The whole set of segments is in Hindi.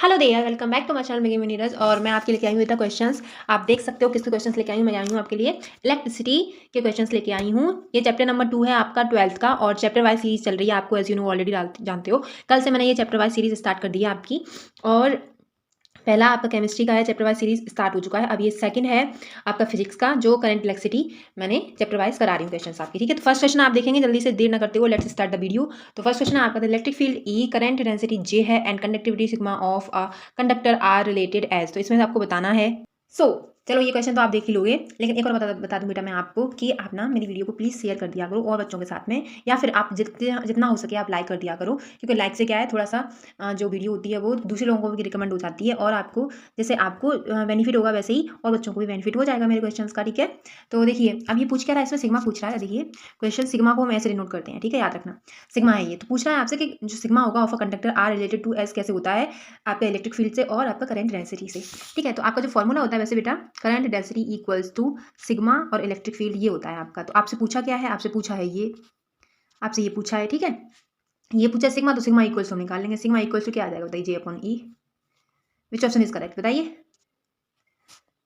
Hello there welcome back to my channel Maggie Neeraj. और मैं आपके लेके आई हूँ इतना क्वेश्चंस। आप देख सकते हो किसके क्वेश्चंस लेके आई हूँ। मैं आई हूँ आपके लिए इलेक्ट्रिसिटी के क्वेश्चंस लेके आई हूँ। ये चैप्टर नंबर 2 है आपका 12th का और चैप्टर वाइज सीरीज चल रही है। आपको एज यू नो ऑलरेडी जानते हो, कल से मैंने ये चैप्टर वाइज सीरीज स्टार्ट कर दी है आपकी। और पहला आपका केमिस्ट्री का है, चैप्टर वाइज सीरीज स्टार्ट हो चुका है। अब ये सेकंड है आपका फिजिक्स का, जो करंट इलेक्ट्रिसिटी मैंने चैप्टर वाइज करा रही हूँ क्वेश्चंस आपकी। ठीक है, तो फर्स्ट क्वेश्चन आप देखेंगे, जल्दी से देर ना करते हुए लेट्स स्टार्ट द वीडियो। तो फर्स्ट क्वेश्चन है आपका, electric field E, current density J है and conductivity sigma of a conductor are related as. तो इसमें से आपको बताना है। चलो ये क्वेश्चन तो आप देख ही लोगे, लेकिन एक और बता दूं बेटा मैं आपको कि आप ना मेरी वीडियो को प्लीज़ शेयर कर दिया करो और बच्चों के साथ में, या फिर आप जितना हो सके आप लाइक कर दिया करो, क्योंकि लाइक से क्या है, थोड़ा सा जो वीडियो होती है वो दूसरे लोगों को भी रिकमेंड हो जाती है और आपको जैसे आपको बेनिफिट होगा वैसे ही और बच्चों को भी बेनिफिट हो जाएगा मेरे क्वेश्चन का। ठीक है, तो देखिए अब ये पूछ क्या रहा है, इसमें सिग्मा पूछ रहा है। देखिए क्वेश्चन सिग्मा को हम ऐसे डिनोट करते हैं, ठीक है, याद रखना सिग्मा है ये। तो पूछ रहा है आपसे कि जो सिग्मा होगा of a conductor are related to S कैसे होता है आपके इलेक्ट्रिक फील्ड से और आपका करंट डेंसिटी से। ठीक है, तो आपका जो फॉर्मूला होता है वैसे बेटा, current density equals to sigma और इलेक्ट्रिक फील्ड ये होता है आपका। तो आपसे पूछा क्या है, आपसे पूछा है ये, आपसे ये पूछा है। ठीक है, ये पूछा सिग्मा, तो सिग्मा इक्वल्स हम निकाल लेंगे। सिग्मा इक्वल्स टू क्या आ जाएगा बताइए, जे upon E. Which option is correct बताइए,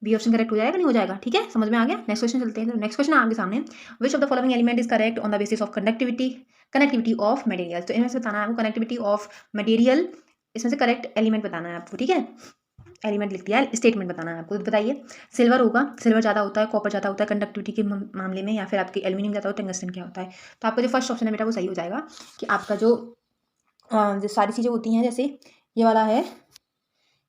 बी ऑप्शन करेक्ट हो जाएगा नहीं हो जाएगा। ठीक है, समझ में आ गया। नेक्स्ट क्वेश्चन चलते हैं। नेक्स्ट क्वेश्चन आपके सामने, which of the following element is correct on the basis of connectivity of material. तो इनमें से बताना है आपको कनेक्टिविटी ऑफ मटेरियल, इसमें से करेक्ट एलिमेंट बताना है आपको। ठीक है, एलिमेंट लिख दिया है, स्टेटमेंट बताना है आपको। तो बताइए, सिल्वर होगा, सिल्वर ज़्यादा होता है, कॉपर ज़्यादा होता है कंडक्टिविटी के मामले में, या फिर आपकी एल्यूमिनियम ज़्यादा होता है, टंगस्टन क्या होता है। तो आपका जो फर्स्ट ऑप्शन है बेटा वो सही हो जाएगा कि आपका जो सारी चीज़ें होती हैं, जैसे ये वाला है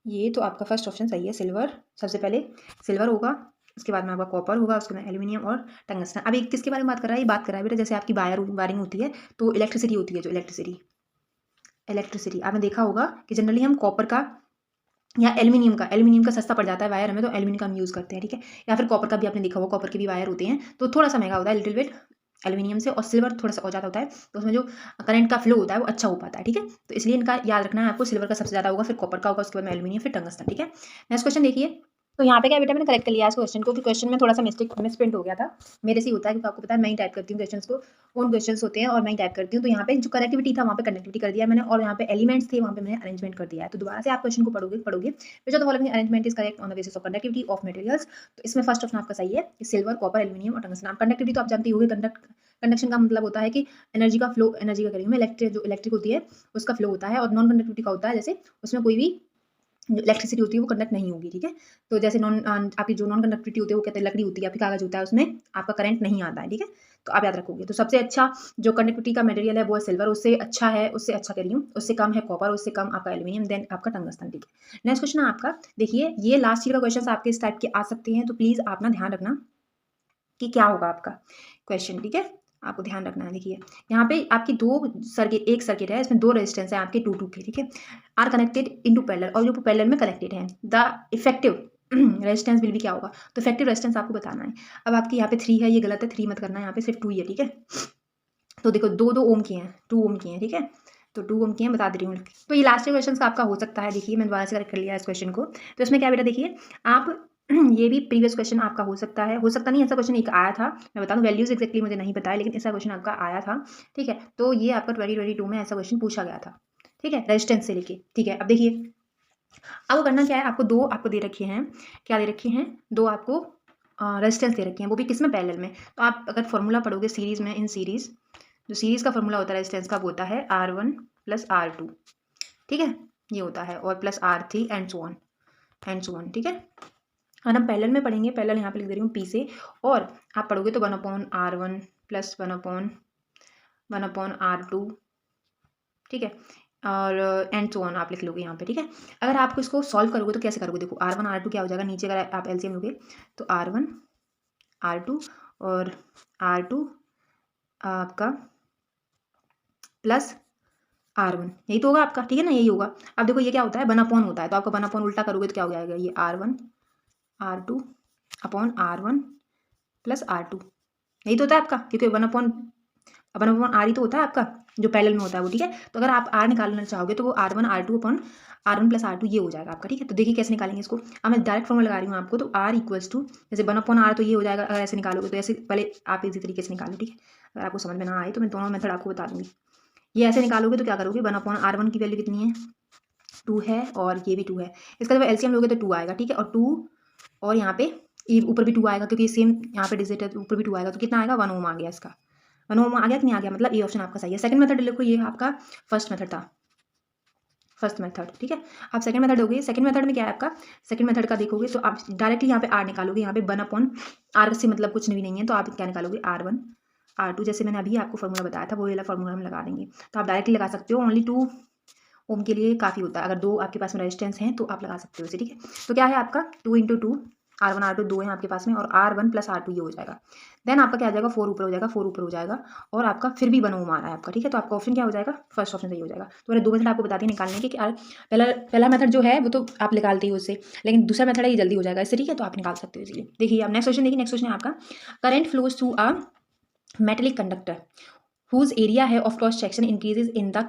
ये, तो आपका फर्स्ट ऑप्शन सही है, सिल्वर। सबसे पहले सिल्वर होगा, उसके बाद में आपका कॉपर होगा, उसके बाद एल्यूमिनियम और टंगस्टन। अब ये किसके बारे में बात कर रहा है, ये बात कर रहा है बेटा जैसे आपकी वायरिंग होती है, तो इलेक्ट्रिसिटी होती है, जो इलेक्ट्रिसिटी आपने देखा होगा कि जनरली हम कॉपर का या एल्यूमिनियम का सस्ता पड़ जाता है वायर हमें, तो एल्यूमिनियम का हम यूज़ करते हैं। ठीक है, या फिर कॉपर का भी आपने देखा होगा, कॉपर के भी वायर होते हैं तो थोड़ा सा महंगा होता है लिटिल बिट एल्यूमिनियम से, और सिल्वर थोड़ा सा और ज़्यादा होता है, तो उसमें जो करंट का फ्लो होता है वो अच्छा हो पाता है। ठीक है, तो इसलिए इनका याद रखना है आपको, सिल्वर का सबसे ज़्यादा होगा, फिर कॉपर का होगा, उसके बाद में एल्यूमिनियम, फिर टंगस्टन। ठीक है, नेक्स्ट क्वेश्चन देखिए। तो यहाँ पे क्या बेटा मैंने करेक्ट कर लिया इस क्वेश्चन को, कि क्वेश्चन में थोड़ा सा मिसप्रिंट हो गया था, मेरे से ही होता है, क्योंकि आपको पता है मैं ही टाइप करती हूँ क्वेश्चन को, ओन क्वेश्चन होते हैं और मैं ही टाइप करती हूँ। तो यहाँ पे जो कनेक्टिविटी था वहाँ पे कनेक्टिविटी कर दिया मैंने, और यहाँ पे एलिमेंट्स थे वहाँ पे मैंने अरेंजमेंट कर दिया है। तो दोबारा से आप क्वेश्चन को पढ़ोगे which of the following arrangement is correct on the basis of conductivity of materials. तो इसमें फर्स्ट ऑप्शन आपका सही है, सिल्वर, कॉपर, एल्यूमिनियम और टंगस्टन। कंडक्टिविटी तो आप जानते होंगे, कंडक्शन का मतलब होता है कि एनर्जी का करेंगे में इलेक्ट्रिक होती है उसका फ्लो होता है, और नॉन कंडक्टिविटी का होता है जैसे उसमें कोई भी इलेक्ट्रिसिटी होती है वो कंडक्ट नहीं होगी। ठीक है, तो जैसे आपकी जो नॉन कंडक्टिविटी होती है वो कहते हैं लकड़ी होती है, आपकी कागज होता है, उसमें आपका करंट नहीं आता है। ठीक है, तो आप याद रखोगे। तो सबसे अच्छा जो कंडक्टिविटी का मटेरियल है वो है सिल्वर, उससे अच्छा कह रही हूँ, उससे कम है कॉपर, उससे कम आपका एल्यूमिनियम, देन आपका टंगस्टन। ठीक है, नेक्स्ट क्वेश्चन है आपका, देखिए ये लास्ट ईयर का क्वेश्चन आपके इस टाइप के आ सकते हैं, तो प्लीज आप ना ध्यान रखना कि क्या होगा आपका क्वेश्चन। ठीक है, आपको ध्यान रखना है। देखिए यहाँ पे आपकी एक सर्किट है, इसमें दो रेजिस्टेंस है आपके 2 के। ठीक है, आर कनेक्टेड इनटू पैरेलल, और जो पैरेलल में कनेक्टेड है, द इफेक्टिव रेजिस्टेंस विल भी क्या होगा, तो इफेक्टिव रेजिस्टेंस आपको बताना है। अब आपकी यहाँ पे 3 है, ये गलत है, 3 मत करना है, यहाँ पे सिर्फ 2 ही है। ठीक है, तो देखो 2 ओम की हैं, 2 ओम की हैं। ठीक है, तो 2 ओम की हैं, बता दे रही हूँ। तो ये लास्ट क्वेश्चन का आपका हो सकता है। देखिए मैं दोबारा से करेक्ट कर लिया इस क्वेश्चन को। तो इसमें क्या बेटा, देखिए आप ये भी प्रीवियस क्वेश्चन आपका हो सकता है, हो सकता नहीं, ऐसा क्वेश्चन एक आया था। मैं बता दूं, वैल्यूज एक्जैक्टली मुझे नहीं पता है, लेकिन ऐसा क्वेश्चन आपका आया था। ठीक है, तो ये आपका 2022 में ऐसा क्वेश्चन पूछा गया था। ठीक है, रेजिस्टेंस से लेके। ठीक है, अब देखिए अब करना क्या है, आपको दो आपको दे रखे हैं, क्या दे रखे हैं, दो आपको रेजिस्टेंस दे रखे हैं, वो भी किस में, पैरेलल में। तो आप अगर फॉर्मूला पढ़ोगे सीरीज में, इन सीरीज जो सीरीज का फॉर्मूला होता है रेजिस्टेंस का, वो होता है R1 + R2। ठीक है, ये होता है, और plus R3 and so on. ठीक है, और हम पैरेलल में पढ़ेंगे, पैरेलल यहाँ पे लिख दे रही हूँ P से, और आप पढ़ोगे तो 1/R1 + 1/R2। ठीक है, और एंड सो ऑन आप लिख लोगे यहाँ पे। ठीक है, अगर आपको इसको सॉल्व करोगे तो कैसे करोगे, देखो R1 R2 क्या हो जाएगा, नीचे अगर आप एलसीएम लोगे तो R1 R2 और R2 आपका प्लस R1, यही तो होगा आपका। ठीक है ना, यही होगा। अब देखो ये क्या होता है, 1/, होता है, तो आपका 1/ उल्टा करोगे तो क्या हो जाएगा, ये R1 R2 upon R1 + R2, यही तो होता है आपका, क्योंकि 1/R ही तो होता है आपका जो पैरेलल में होता है वो। ठीक है, तो अगर आप R निकालना चाहोगे तो वो R1 R2 upon R1 + R2 ये हो जाएगा आपका। ठीक है, तो देखिए कैसे निकालेंगे इसको। अब मैं डायरेक्ट फॉर्मूला लगा रही हूँ आपको, तो R इक्वल्स टू जैसे 1/R, तो ये हो जाएगा। अगर ऐसे निकालोगे तो ऐसे पहले आप इसी तरीके से निकालो। ठीक है, अगर आपको समझ में ना आए तो मैं दोनों मेथड आपको बता दूंगी। ये ऐसे निकालोगे तो क्या करोगे, 1/R1 की वैल्यू कितनी है, 2 है और ये भी 2 है। इसका जब एलसीएम लोगे तो 2 आएगा, ठीक है। और 2 और यहाँ पे ये ऊपर भी 2 आएगा, क्योंकि ये सेम यहाँ पे डिजिट है तो ऊपर भी 2 आएगा, तो कितना आएगा 1 ओम आ गया इसका। 1 ओम आ गया कि नहीं आ गया, मतलब ये ऑप्शन आपका सही है। सेकंड मेथड लिखो, ये आपका फर्स्ट मेथड था, फर्स्ट मेथड, ठीक है। आप सेकंड मेथड हो गई। सेकंड मेथड में क्या है आपका, सेकंड मेथड का देखोगे तो आप डायरेक्टली यहाँ पे आर निकालोगे। यहाँ पे 1/r से मतलब कुछ भी नहीं है, तो आप क्या निकालोगे R1 R2, जैसे मैंने अभी आपको फॉर्मूला बताया था वो वाला फॉर्मूला हम लगा देंगे। तो आप डायरेक्टली लगा सकते हो, ओनली 2 ओम के लिए काफ़ी होता है। अगर 2 आपके पास में रेजिस्टेंस हैं तो आप लगा सकते हो इसे, ठीक है। तो क्या है आपका 2 × 2 R1 R2 2 है आपके पास में, और R1 + R2 ये हो जाएगा। देन आपका क्या आ जाएगा 4 ऊपर हो जाएगा, 4 ऊपर हो जाएगा, और आपका फिर भी 1 ओम आ रहा है आपका, ठीक है। तो आपका ऑप्शन क्या हो जाएगा, फर्स्ट ऑप्शन सही हो जाएगा। तो मैंने 2 मेथड आपको बता दिए निकालने के कि पहला मेथड जो है वो तो आप निकालते ही हो उससे, लेकिन दूसरा मेथड है ये जल्दी हो जाएगा इससे, ठीक है। तो आप निकाल सकते हो इसीलिए। देखिए आप नेक्स्ट क्वेश्चन देखिए। नेक्स्ट क्वेश्चन है आपका, current flows through a metallic conductor whose area है of cross section increases in the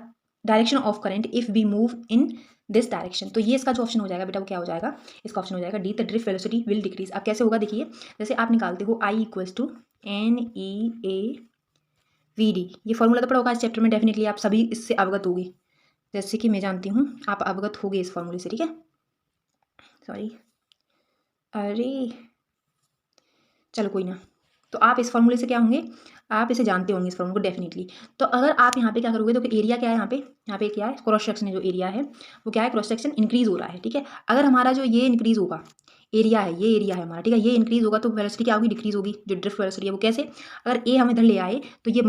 direction of current if we move in this direction। तो ये इसका जो ऑप्शन हो जाएगा बेटा वो क्या हो जाएगा, इसका ऑप्शन हो जाएगा D, the drift velocity will decrease. अब कैसे होगा देखिए, जैसे आप निकालते हो I = NEAVD, ये फॉर्मूला तो पढ़ा होगा इस चैप्टर में, डेफिनेटली आप सभी इससे अवगत होगी, जैसे कि मैं जानती हूँ आप अवगत होगे इस फॉर्मूले से, ठीक है। सॉरी, अरे चलो कोई ना। तो आप इस फॉर्मूले से क्या होंगे, आप इसे जानते होंगे इस फॉर्मूले को डेफिनेटली। तो अगर आप यहाँ पे क्या करोगे, तो एरिया क्या है यहाँ पे क्या है, क्रॉस सेक्शन जो एरिया है वो क्या है, क्रॉस सेक्शन इंक्रीज हो रहा है, ठीक है। अगर हमारा जो ये इंक्रीज होगा, एरिया है, ये एरिया है हमारा, ठीक है, ये इंक्रीज होगा तो वेलोसिटी क्या होगी, डिक्रीज होगी। जो ड्रिफ्ट वेलोसिटी है वो कैसे, अगर ए हम इधर ले आए तो ये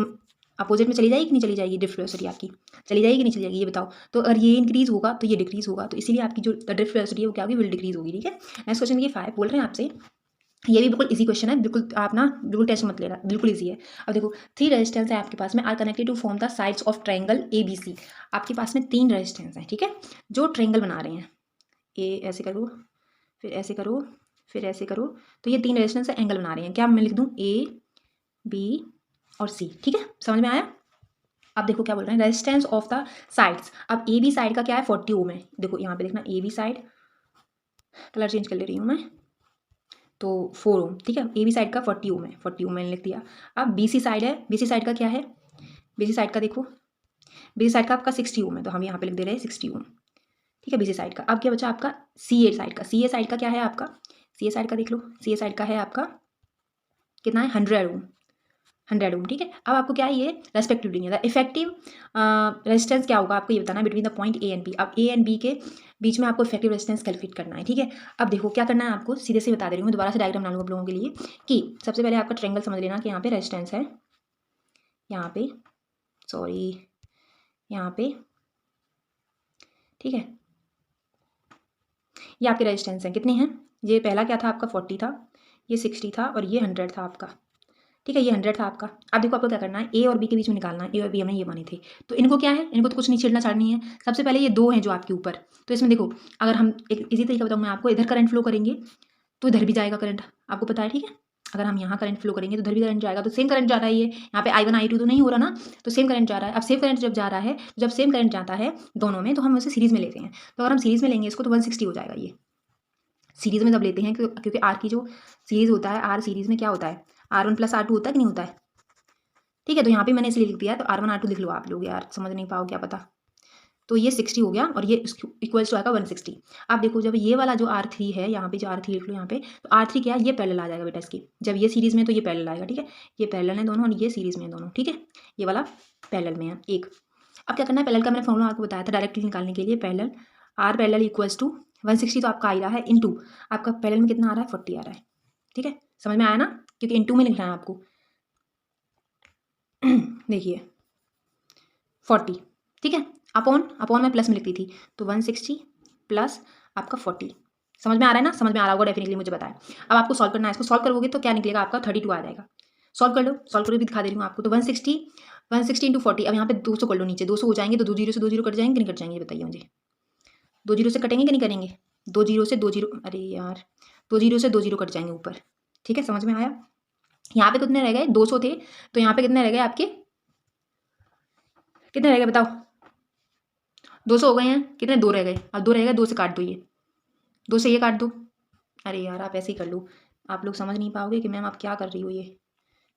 अपोजिट में चली जाएगी कि नहीं चली जाएगी, ड्रिफ्ट वेलोसिटी आपकी चली जाएगी कि नहीं चली जाएगी, ये बताओ। तो अगर ये इंक्रीज होगा तो ये डिक्रीज होगा, तो इसीलिए आपकी जो ड्रिफ्ट वेलोसिटी है वो क्या होगी, विल डिक्रीज होगी, ठीक है। नेक्स्ट क्वेश्चन ये 5 बोल रहे हैं आपसे, ये भी बिल्कुल इजी क्वेश्चन है, बिल्कुल आप ना बिल्कुल टेस्ट मत लेना, बिल्कुल इजी है। अब देखो 3 रेजिस्टेंस है आपके पास में, are connected to form the sides of triangle ABC। आपके पास में 3 रेजिस्टेंस हैं, ठीक है, जो ट्रायंगल बना रहे हैं। ए ऐसे करो, फिर ऐसे करो, फिर ऐसे करो, तो ये 3 रेजिस्टेंस एंगल बना रहे हैं। क्या मैं लिख दूँ, A B और C, ठीक है, समझ में आया। अब देखो क्या बोल रहे हैं, रेजिस्टेंस ऑफ द साइड्स। अब AB साइड का क्या है, 40 ओम है। देखो यहाँ पे देखना, AB साइड, कलर चेंज कर ले रही हूँ मैं, तो 4 ओम, ठीक है। ए बी साइड का 40 ओम है, 40 ओम मैंने लिख दिया। अब BC साइड है, BC साइड का क्या है, BC साइड का देखो, BC साइड का आपका 60 ओम है, तो हम यहाँ पे लिख दे रहे हैं 60 ओम, ठीक है, BC साइड का। अब क्या बचा आपका CA साइड का, CA साइड का क्या है आपका, CA साइड का देख लो, CA साइड का है आपका कितना है, 100 ओम, 100 ओम, ठीक है। अब आपको क्या है ये रेस्पेक्टिवली नहीं आता। इफेक्टिव रेजिस्टेंस क्या होगा आपको ये बताना, between the point A and B। अब A एंड B के बीच में आपको इफेक्टिव रेजिस्टेंस कैलकुलेट करना है, ठीक है। अब देखो क्या करना है आपको, सीधे से बता दे रही हूँ मैं, दोबारा से डायग्राम बना लूँगा आप लोगों के लिए, कि सबसे पहले आपका ट्रायंगल समझ लेना कि यहाँ पे रेजिस्टेंस है, यहाँ पे सॉरी यहाँ पे, ठीक है, ये आपके रेजिस्टेंस हैं, कितने हैं, ये पहला क्या था आपका 40 था, ये 60 था, और ये 100 था आपका, ठीक है, ये 100 था आपका। अब देखो आपको क्या करना है, A और B के बीच में निकालना है, A और B हमें ये माने थे, तो इनको क्या है, इनको तो कुछ नहीं छेड़ना छाड़नी है। सबसे पहले ये 2 हैं जो आपके ऊपर, तो इसमें देखो अगर हम एक इसी तरीका बताऊँ मैं आपको, इधर करंट फ्लो करेंगे तो इधर भी जाएगा करंट, आपको पता है, ठीक है। अगर हम यहाँ करंट फ्लो करेंगे तो इधर भी करंट जाएगा, तो सेम करंट जा रहा है, ये यहाँ पे I1 I2 तो नहीं हो रहा ना, तो सेम करंट जा रहा है। अब सेम करंट जब जा रहा है, जब सेम करंट जाता है दोनों में, तो हम उसे सीरीज में लेते हैं। तो अगर हम सीरीज में लेंगे इसको तो 160 हो जाएगा, ये सीरीज में जब लेते हैं, क्योंकि आर की जो सीरीज होता है, आर सीरीज में क्या होता है, R1 + R2 होता है कि नहीं होता है, ठीक है। तो यहाँ पे मैंने इसलिए लिख दिया है, तो R1 R2 लिख लो आप लोग, यार समझ नहीं पाओ क्या पता। तो ये 60 हो गया, और ये इक्वल्स टू आएगा 160। अब देखो जब ये वाला जो R3 है, यहाँ पे जो R3 लिख लो यहाँ पे, तो R3 क्या है, ये पैरेलल आ जाएगा बेटा इसकी, जब ये सीरीज में तो ये पैरेलल आएगा, ठीक है। ये पैरेलल है दोनों, और ये सीरीज में है दोनों, ठीक है, ये वाला पैरेलल में है एक। अब क्या करना है, पैरेलल का मैंने फॉर्मूला आपको बताया था डायरेक्टली निकालने के लिए, parallel R parallel equals to 160, तो आपका आ रहा है इनटू, आपका पैरेलल में कितना आ रहा है, 40 आ रहा है, ठीक है, समझ में आया ना, क्योंकि इनटू में लिखना है आपको। देखिए 40, ठीक है, अपॉन में प्लस में लिखती थी, तो 160 प्लस आपका 40, समझ में आ रहा है ना, समझ में आ रहा होगा डेफिनेटली, मुझे बताएं। अब आपको सॉल्व करना है, इसको सॉल्व करोगे तो क्या निकलेगा आपका 32 आ जाएगा। सॉल्व कर लो, सॉल्व करके भी दिखा दे रही हूँ आपको। तो 160 इंटू 40, अब यहाँ पे 200 कर लो, नीचे 200 हो जाएंगे, तो 2 जीरो से 2 जीरो कट जाएंगे कि नहीं कट जाएंगे, बताइए मुझे, 2 जीरो से कटेंगे कि नहीं करेंगे, 2 जीरो से 2 जीरो, अरे यार 2 जीरो से 2 जीरो कट जाएंगे ऊपर, ठीक है, समझ में आया। यहाँ पे कितने रह गए, 200 थे, तो यहाँ पे कितने रह गए आपके, कितने रह गए बताओ, 200 हो गए हैं, कितने 2 रह गए, अब 2 रह गए, 2 से काट दो, ये 2 से ये काट दो। अरे यार आप ऐसे ही कर लो, आप लोग समझ नहीं पाओगे कि मैम आप क्या कर रही हो, ये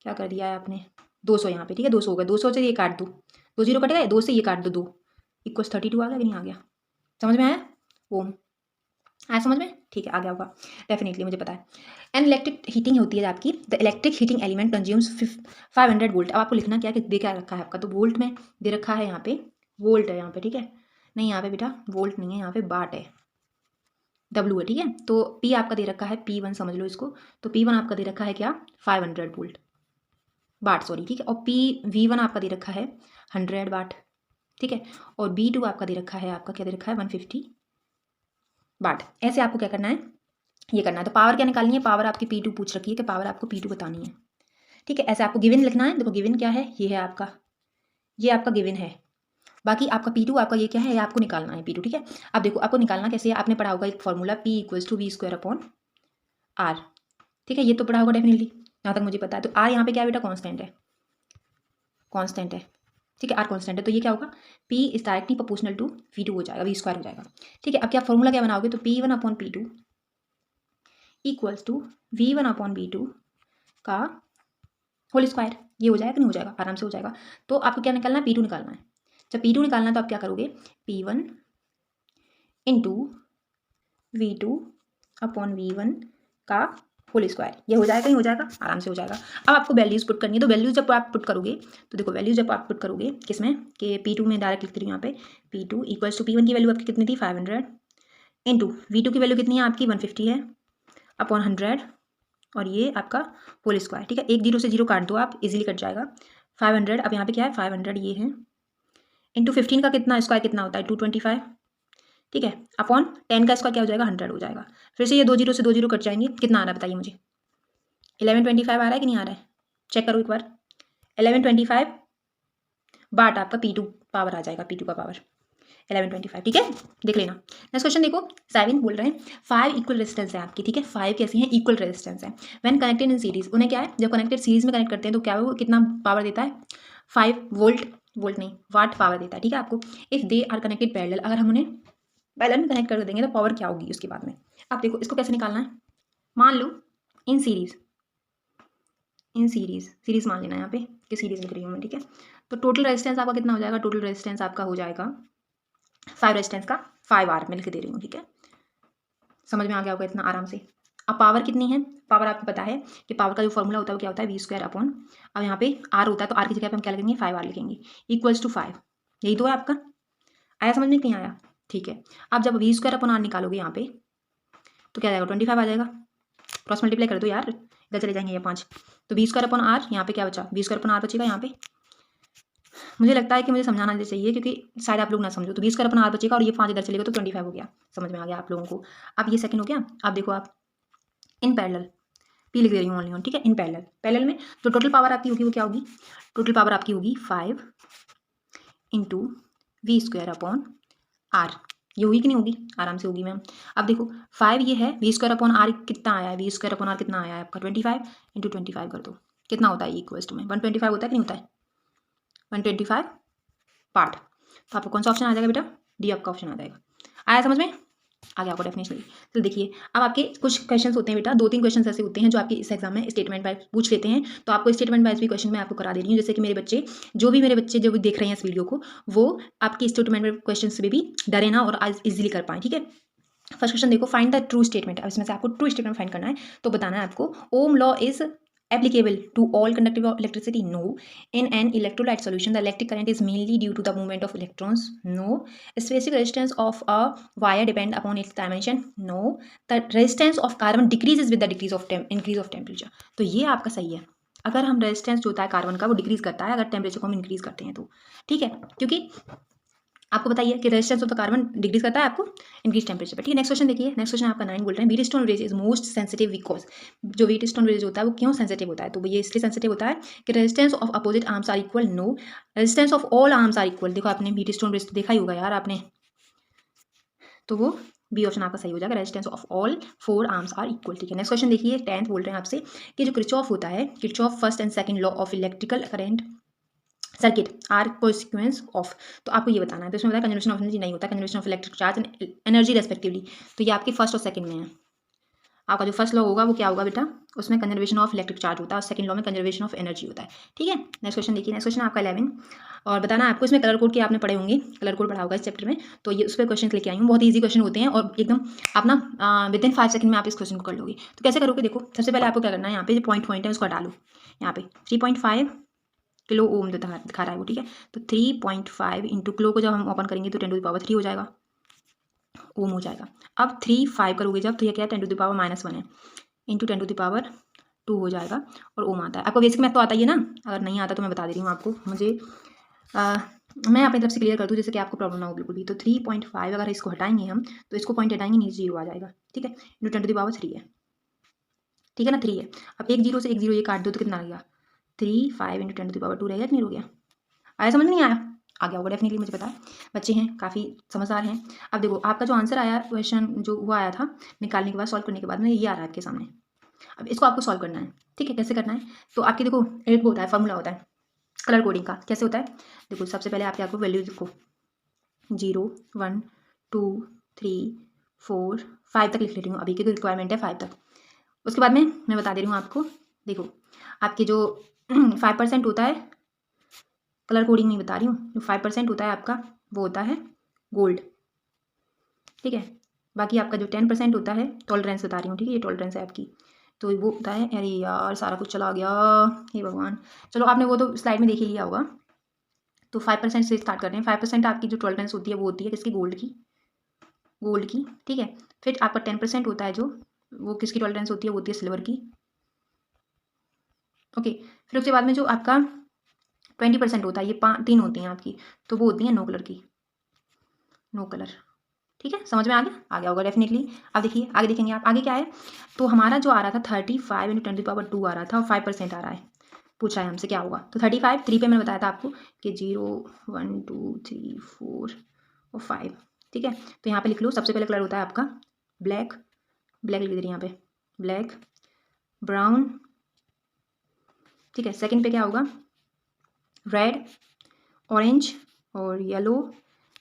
क्या कर दिया है आपने। 200 यहाँ पे, ठीक है, 200 हो गए, 200 से ये काट दो, 2 जीरो कट गए, 2 से ये काट दो, 2 = 32 आ गया कि नहीं आ गया, समझ में आया? ओम आया समझ में? ठीक है, आ गया होगा डेफिनेटली, मुझे पता है। एंड इलेक्ट्रिक हीटिंग होती है आपकी, the electric heating element consumes 500 volt. अब आपको लिखना क्या है कि दे क्या रखा है आपका, तो वोल्ट में दे रखा है, यहाँ पे वोल्ट है यहाँ पे, ठीक है, नहीं यहाँ पे बेटा वोल्ट नहीं है, यहाँ पे वाट है, W है, ठीक है। तो P आपका दे रखा है P1 समझ लो इसको, तो P1 आपका दे रखा है क्या 500 वोल्ट वाट, सॉरी, ठीक है। और V1 आपका दे रखा है 100 वाट, ठीक है। और B2 आपका दे रखा है, आपका क्या दे रखा है 150 वाट। ऐसे आपको क्या करना है, ये करना है। तो पावर क्या निकालनी है, पावर आपकी P2 पूछ रखी है कि पावर आपको P2 बतानी है, ठीक है। ऐसे आपको गिवन लिखना है। देखो गिवन क्या है, ये है आपका, ये आपका गिवन है। बाकी आपका P2 आपका ये क्या है, ये आपको निकालना है P2, ठीक है। अब देखो आपको निकालना कैसे है, आपने पढ़ा होगा एक फॉर्मूला P = V²/R, ठीक है, ये तो पढ़ा होगा डेफिनेटली, जहाँ तक मुझे पता है। तो R यहाँ पे क्या है बेटा, कांस्टेंट है, कांस्टेंट है, ठीक है, R कांस्टेंट है। तो ये क्या होगा, P is directly proportional to V2 हो जाएगा, V² हो जाएगा, ठीक है। अब क्या फॉर्मूला क्या बनाओगे, तो P1/P2 = V1/V2 का होल स्क्वायर, ये हो जाएगा कि नहीं हो जाएगा, आराम से हो जाएगा। तो आपको क्या निकालना है, P2 निकालना है। जब P2 निकालना है तो आप क्या करोगे, P1 × V2/V1 का होल स्क्वायर, ये हो जाएगा, नहीं हो जाएगा, आराम से हो जाएगा। अब आपको वैल्यूज पुट करनी है। तो वैल्यूज जब आप पुट करोगे, तो देखो वैल्यूज जब आप पुट करोगे किसमें, कि P2 में डायरेक्ट लिख रही हूँ यहाँ पे, P2 = P1 की वैल्यू आपकी कितनी थी 500 इंटू V2 की वैल्यू कितनी है आपकी 150 है अपॉन 100, और ये आपका होल स्क्वायर, ठीक है। एक 0 से 0 काट दो आप, इजीली कट जाएगा। 500 अब यहाँ पे क्या है 500 ये है, इंटू 15 का कितना स्क्वायर कितना होता है 225, ठीक है, अपॉन 10 का स्क्वायर क्या हो जाएगा 100 हो जाएगा। फिर से ये 2 0 से 2 0 कट जाएंगे, कितना आ रहा है बताइए मुझे, 1125 आ रहा है कि नहीं आ रहा है, चेक करो एक बार। 1125 बाट आपका P2 पावर आ जाएगा, P2 का पावर 1125, ठीक है, देख लेना। नेक्स्ट क्वेश्चन देखो, 7 बोल रहे हैं 5 इक्वल रेजिस्टेंस है आपकी, ठीक है, 5 कैसी हैं, इक्वल रेजिस्टेंस है। व्हेन कनेक्टेड इन सीरीज, उन्हें क्या है, जब कनेक्टेड सीरीज में कनेक्ट करते हैं तो क्या वो कितना पावर देता है 5 वोल्ट नहीं वाट पावर देता है, ठीक है आपको। If they are connected parallel, अगर हम उन्हें पैरेलल में कनेक्ट कर देंगे तो पावर क्या होगी उसके बाद में। अब देखो इसको कैसे निकालना है, मान लो इन सीरीज सीरीज मान लेना यहाँ पे कि सीरीज लिख रही हूँ मैं, ठीक है। तो टोटल रेजिस्टेंस आपका कितना हो जाएगा, टोटल रेजिस्टेंस आपका हो जाएगा 5 रेजिस्टेंस का 5R मैं लिख दे रही हूँ, ठीक है, समझ में आ गया होगा इतना आराम से। अब पावर कितनी है, पावर आपको पता है कि पावर का जो फॉर्मूला होता है वो क्या होता है V²/, अब यहाँ पे R होता है तो R की जगह पे हम क्या लिखेंगे 5R लिखेंगे, =5, यही तो है आपका। आया समझ में कि नहीं आया, ठीक है। अब जब V²/R निकालोगे यहाँ पे तो क्या आएगा 25 आ जाएगा, क्रॉस मल्टीप्लाई कर दो यार, इधर चले जाएंगे ये 5, तो V²/R यहाँ पे क्या बचा, V²/R बचेगा यहाँ पे। मुझे लगता है कि मुझे समझाना चाहिए क्योंकि शायद आप लोग ना समझो। तो 20² बचेगा और ये 5 इधर चलेगा तो 25 हो गया, समझ में आ गया आप लोगों को। अब ये सेकंड हो गया। अब देखो आप इन पैरेलल P लिख दे रही हूँ ओनली, ठीक है, इन पैरेलल में जो टोटल पावर आपकी होगी वो क्या होगी, टोटल पावर आपकी होगी 5 × V²/R, ये होगी कि नहीं होगी, आराम से होगी मैम। अब देखो 5 ये है, V²/R कितना आया है, V²/R कितना आया है आपका 25 × 25 कर दो, कितना होता है इक्वल्स में 125 होता है कि नहीं होता है 125 पार्ट। तो आपको कौन सा ऑप्शन आ जाएगा बेटा, डी आपका ऑप्शन आ जाएगा। आया समझ में, आ गया आपको डेफिनेटली। तो देखिए अब आपके कुछ क्वेश्चंस होते हैं बेटा, 2-3 क्वेश्चंस ऐसे होते हैं जो आपके इस एग्जाम में स्टेटमेंट वाइज पूछ लेते हैं। तो आपको स्टेटमेंट वाइज भी क्वेश्चन मैं आपको करा दे रही हूँ, जैसे कि मेरे बच्चे जो भी देख रहे हैं इस वीडियो को, वो आपके स्टेटमेंट क्वेश्चन से भी डरे ना और आज इजिली कर पाएँ, ठीक है। फर्स्ट क्वेश्चन देखो, फाइंड द ट्रू स्टेटमेंट। अब इसमें से आपको ट्रू स्टेटमेंट फाइंड करना है, तो बताना है आपको ohm law is applicable to all conductive electricity, no. In an electrolyte solution the electric current is mainly due to the movement of electrons, no. Specific resistance of a wire depend upon its dimension, no. The resistance of carbon decreases with the increase of temperature. तो ये आपका सही है, अगर हम रेजिस्टेंस जो होता है कार्बन का वो डिक्रीज करता है अगर टेम्परेचर को हम इंक्रीज करते हैं तो, ठीक है, क्योंकि आपको बताइए कि resistance of the carbon decrease करता है आपको इंक्रीज टेम्परेचर पर, ठीक है। नेक्स्ट क्वेश्चन देखिए, नेक्स्ट क्वेश्चन आपका 9 बोल रहे हैं व्हीटस्टोन रेज इज मोस्ट सेंसिटिव बिकॉज, जो व्हीटस्टोन रेज होता है वो क्यों सेंसिटिव होता है, तो ये इसलिए सेंसिटिव होता है कि resistance of opposite arms are equal, no. Resistance of all arms are equal, देखो आपने व्हीटस्टोन रेज देखा ही होगा यार आपने, तो वो बी ऑप्शन आपका सही हो जाएगा, resistance of all 4 arms are equal, ठीक है। नेक्स्ट क्वेश्चन देखिए 10th बोल रहे हैं आपसे कि जो किरचॉफ होता है, Kirchhoff first and second law of electrical current circuit are consequence of, तो आपको ये बताना है। तो इसमें बताया कंजर्वेशन ऑफ एनर्जी नहीं होता, conservation of electric charge and energy respectively, तो ये आपके फर्स्ट और सेकंड में है। आपका जो फर्स्ट लॉ होगा वो क्या होगा बेटा, उसमें कंजर्वेशन ऑफ इलेक्ट्रिक चार्ज होता है और सेकंड लॉ में कंजर्वेशन ऑफ एनर्जी होता है। ठीक है, नेक्स्ट क्वेश्चन देखिए। नेक्स्ट क्वेश्चन आपका 11 और बताना आपको, इसमें कलर कोड के आपने पढ़े होंगे, कलर कोड पढ़ा होगा इस चैप्टर में, तो ये उस पर क्वेश्चन लेके आई हूँ। बहुत ईजी क्वेश्चन होते हैं और एकदम आप ना विद इन 5 सेकंड में आप इस क्वेश्चन को कर लोगे। तो कैसे करोगे, देखो सबसे पहले आपको क्या करना है, यहाँ पे जो पॉइंट है उसको हटा लो। यहाँ पे 3.5 किलो ओम दिखा रहा है वो, ठीक है। तो 3.5 इंटू किलो को जब हम ओपन करेंगे तो 10⁻³ हो जाएगा, ओम हो जाएगा। अब 3/5 करोगे जब, तो ये क्या है 10⁻⁻1 है, इंटू 10⁻² हो जाएगा और ओम आता है। आपको बेसिक मैथ तो आता ही है ना, अगर नहीं आता तो मैं बता दे रही हूँ आपको, मैं अपनी तरफ से क्लियर कर दूँ जैसे कि आपको प्रॉब्लम ना हो बिल्कुल भी। तो 3.5 अगर इसको हटाएंगे हम, तो इसको पॉइंट हटाएंगे, नीचे 0 आ जाएगा, ठीक है, इंटू 10⁻³ है, ठीक है ना, 3 है। अब एक 0 से एक 0 ये काट दो तो कितना आ गया, 3/5 इंटू 10⁻² रहेगा कि नहीं हो गया, आया समझ नहीं आया, आ गया होगा डेफिनेटली, मुझे पता है बच्चे हैं काफ़ी समझदार हैं। अब देखो आपका जो आंसर आया, क्वेश्चन जो वो आया था निकालने के बाद, सॉल्व करने के बाद में ये आ रहा है आपके सामने। अब इसको आपको सॉल्व करना है, ठीक है, कैसे करना है, तो आपकी देखो एक होता है फॉर्मूला होता है कलर कोडिंग का। कैसे होता है, देखो सबसे पहले आप क्या करो, वैल्यू लिखो 0 1 2 3 4 5 तक लिख लेती हूँ, अभी की तो रिक्वायरमेंट है 5 तक। उसके बाद में मैं बता दे रही हूँ आपको, देखो आपके जो 5% होता है, कलर कोडिंग नहीं बता रही हूँ, जो 5% होता है आपका वो होता है गोल्ड, ठीक है। बाकी आपका जो 10% होता है, टॉलरेंस बता रही हूँ, ठीक है, ये टॉलरेंस है आपकी, तो वो होता है, अरे यार सारा कुछ चला गया, हे भगवान, चलो आपने वो तो स्लाइड में देख ही लिया होगा। तो 5% से स्टार्ट कर रहे हैं। 5% आपकी जो टॉलरेंस होती है वो होती है किसकी, गोल्ड की, ठीक है। फिर आपका 10% होता है जो, वो किसकी टॉलरेंस होती है, वो होती है सिल्वर की, ओके। फिर उसके बाद में जो आपका 20% होता है, ये 3 होती हैं आपकी, तो वो होती है नो कलर की, नो कलर, ठीक है, समझ में आ गया होगा डेफिनेटली। अब देखिए आगे देखेंगे आप, आगे क्या है, तो हमारा जो आ रहा था 35 इंटू 10⁻² आ रहा था और 5% आ रहा है, पूछ रहा है हमसे क्या होगा। तो 35 3 पे मैंने बताया था आपको कि 0 1 2 3 4 और 5, ठीक है। तो यहाँ पे लिख लो, सबसे पहले कलर होता है आपका ब्लैक, ब्लैक लिख दे रही यहाँ पे, ब्लैक, ब्राउन, ठीक है। सेकंड पे क्या होगा, रेड, ऑरेंज और येलो,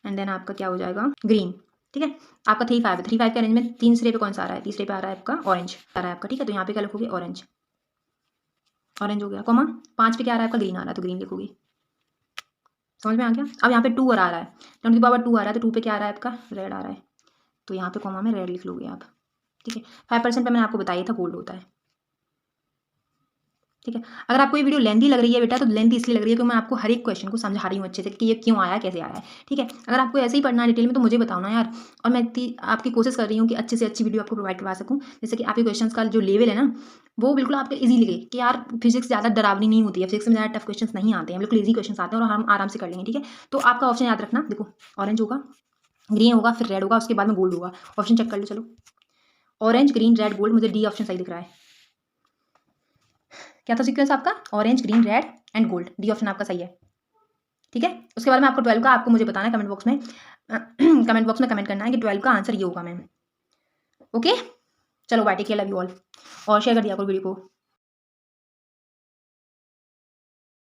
एंड देन आपका क्या हो जाएगा, ग्रीन, ठीक है। आपका 3/5 है, 3/5 के अरेंज में तीसरे पे कौन सा आ रहा है, तीसरे पे आ रहा है आपका ऑरेंज आ रहा है आपका, ठीक है। तो यहाँ पे क्या लिखोगे, ऑरेंज, ऑरेंज हो गया, कॉमा 5 पे क्या आ रहा है आपका, ग्रीन आ रहा है, तो ग्रीन लिखोगे, समझ में आ गया। अब यहाँ पे 2 आ रहा है, 10⁻² आ रहा है, तो 2 पे क्या आ रहा है आपका, रेड आ रहा है, तो यहाँ पे कॉमा में रेड लिख लोगे आप, ठीक है। 5% पे मैंने आपको बताया था गोल्ड होता है, ठीक है। अगर आपको ये वीडियो लेंथी लग रही है बेटा, तो लेंथी इसलिए लग रही है कि मैं आपको हर एक क्वेश्चन को समझा रही हूँ अच्छे से कि ये क्यों आया, कैसे आया है, ठीक है। अगर आपको ऐसे ही पढ़ना है डिटेल में तो मुझे बताओ ना यार, और मैं आपकी कोशिश कर रही हूँ कि अच्छे से अच्छी वीडियो आपको प्रोवाइड करवा सकूँ, जैसे कि आपके क्वेश्चन का जो लेवल है ना, वो बिल्कुल आपके ईजी लगे कि यार फिजिक्स ज़्यादा डरावनी नहीं होती है, फिजिक्स में ज़्यादा टफ क्वेश्चन नहीं आते हैं, बिल्कुल ईजी क्वेश्चन आते हैं और हम आराम से कर लेंगे, ठीक है। तो आपका ऑप्शन याद रखना, देखो ऑरेंज होगा, ग्रीन होगा, फिर रेड होगा, उसके बाद में गोल्ड होगा। ऑप्शन चेक कर लो, चलो ऑरेंज ग्रीन रेड गोल्ड, मुझे डी ऑप्शन सही दिख रहा है। क्या था सीक्वेंस आपका, orange green red and gold, D option आपका सही है, ठीक है। उसके बाद में आपको 12 का आपको मुझे बताना है कमेंट बॉक्स में, कमेंट करना है कि 12 का आंसर ये होगा मैम, ओके। चलो bye, take care, love you all, और शेयर कर दिया करो वीडियो को।